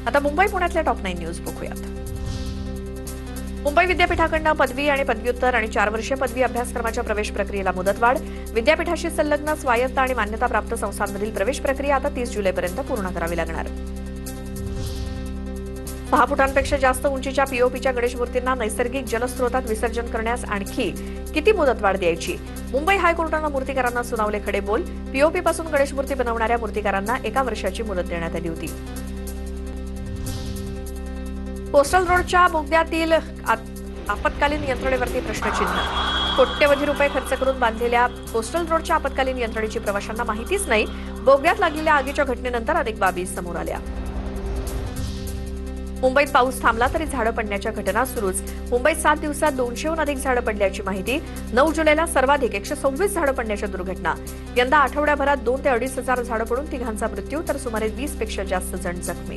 आता मुंबई पुण्यातल्या top 9 news बघूयात। मुंबई विद्यापीठाकडून पदवी आणि पदव्युत्तर आणि 4 वर्षीय पदवी अभ्यासक्रमाच्या प्रवेश प्रक्रियेला मुदतवाढ। विद्यापीठाशी संलग्न स्वायत्त आणि मान्यताप्राप्त संस्थांमधील प्रवेश प्रक्रिया आता 30 जुलैपर्यंत पूर्ण करावी लागणार। 6 फुटांपेक्षा जास्त उंचीच्या पीओपीच्या गणेश मूर्तींना नैसर्गिक जलस्रोतात विसर्जन करण्यास आणखी किती मुदतवाढ द्यायची? मुंबई हायकोर्टानं मूर्तीकारांना सुनावले खडे बोल। पीओपीपासून गणेश मूर्ती बनवणाऱ्या मूर्तीकारांना 1 वर्षाची मुदत देण्यात आली होती। कोस्टल रोडच्या बोगद्यातील आपत्कालीन यंत्रणेवरती प्रश्नचिन्ह। कोट्यवधी रुपये खर्च करून बांधलेल्या कोस्टल रोडच्या आपत्कालीन यंत्रणेची प्रवाशांना माहितीच नाही। बोगद्यात लागलेल्या आगीच्या घटनेनंतर अनेक बाबी समोर आल्या। मुंबईत पाऊस थांबला तरी झाडं पडण्याच्या घटना सुरूच। मुंबईत 7 दिवसात 200हून अधिक झाडं पडल्याची माहिती। 9 जुलैला सर्वाधिक 126 झाडं पडण्याच्या दुर्घटना। यंदा आठवड्याभरात 2 ते 2.5 हजार झाडं पडून 3घांचा मृत्यू तर सुमारे 20 पेक्षा जास्त जण जखमी।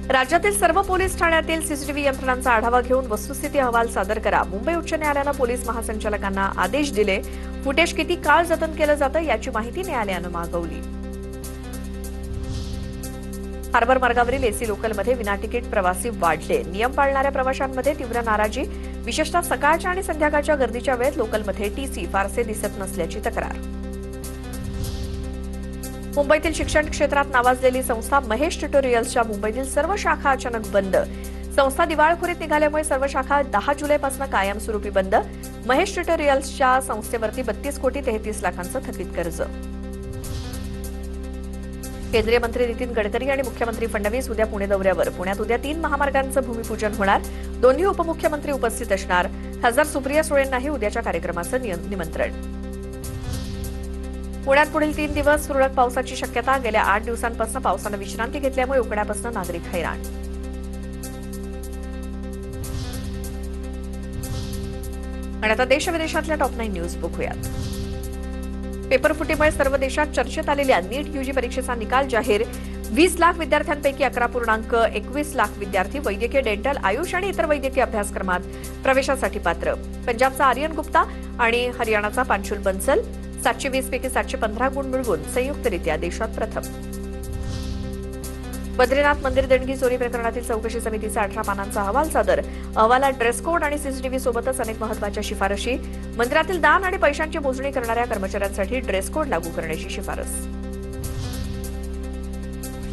राज्यातील सर्व पोलीस ठाण्यातील सीसीटीव्ही यंत्रणांचा आढावा घेऊन वस्तुस्थिती अहवाल सादर करा। मुंबई उच्च न्यायालयानं पोलीस महासंचालकांना आदेश दिले। फुटेज किती काळ जतन केलं जातं याची माहिती न्यायालयानं मागवली। हार्बर मार्गावरील एसी लोकलमध्ये विनातिकीट प्रवासी वाढले। नियम पाळणाऱ्या प्रवाशांमध्ये तीव्र नाराजी। विशेषतः सकाळच्या आणि संध्याकाळच्या गर्दीच्या वेळेत लोकलमध्ये टीसी फारसे दिसत नसल्याची तक्रार। मुंबईतील शिक्षण क्षेत्रात नावाजलेली संस्था महेश ट्युटोरियल्सच्या मुंबईतील सर्व शाखा अचानक बंद। संस्था दिवाळखोरीत निघाल्यामुळे सर्व शाखा 10 जुलैपासून कायमस्वरूपी बंद। महेश ट्युटोरियल्सच्या संस्थेवरती 32 कोटी 33 लाखांचं थकीत कर्ज। केंद्रीय मंत्री नितीन गडकरी आणि मुख्यमंत्री फडणवीस उद्या पुणे दौऱ्यावर। पुण्यात उद्या 3 महामार्गांचं भूमिपूजन होणार। दोन्ही उपमुख्यमंत्री उपस्थित असणार। खासदार सुप्रिया सुळेंनाही उद्याच्या कार्यक्रमाचं निमंत्रण। पुण्यात पुढील 3 दिवस तुरळक पावसाची शक्यता। गेल्या 8 दिवसांपासून पावसानं विश्रांती घेतल्यामुळे उकड्यापासून नागरिक हैराण। आणि आता देश-विदेशातल्या टॉप 9 न्यूज बघूयात। पेपरफुटीमुळे सर्व देशात चर्चेत आलेल्या नीट यूजी परीक्षेचा निकाल जाहीर। 20 लाख विद्यार्थ्यांपैकी 11.21 लाख विद्यार्थी वैद्यकीय, डेंटल, आयुष आणि इतर वैद्यकीय अभ्यासक्रमात प्रवेशासाठी पात्र। पंजाबचा आर्यन गुप्ता आणि हरियाणाचा पांशुल बन्सल 720 पैकी 715 गुण मिळवून संयुक्तरित्या देशात प्रथम। बद्रीनाथ मंदिर देणगी चोरी प्रकरणातील चौकशी समितीचा 18 पानांचा अहवाल सादर। अहवालात ड्रेस कोड आणि सीसीटीव्ही सोबतच अनेक महत्त्वाच्या शिफारशी। मंदिरातील दान आणि पैशांची मोजणी करणाऱ्या कर्मचाऱ्यांसाठी ड्रेस कोड लागू करण्याची शिफारस।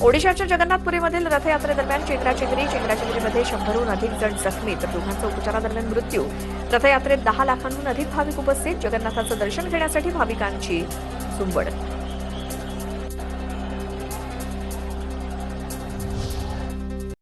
ओडिशाच्या जगन्नाथपुरीमधील रथयात्रेदरम्यान चेंगराचेंगरीमध्ये 100हून अधिक जण जखमी तर दोघांचा उपचारादरम्यान मृत्यू। रथयात्रेत 10 लाखांहून अधिक भाविक उपस्थित। जगन्नाथाचं दर्शन घेण्यासाठी भाविकांची झुंबड।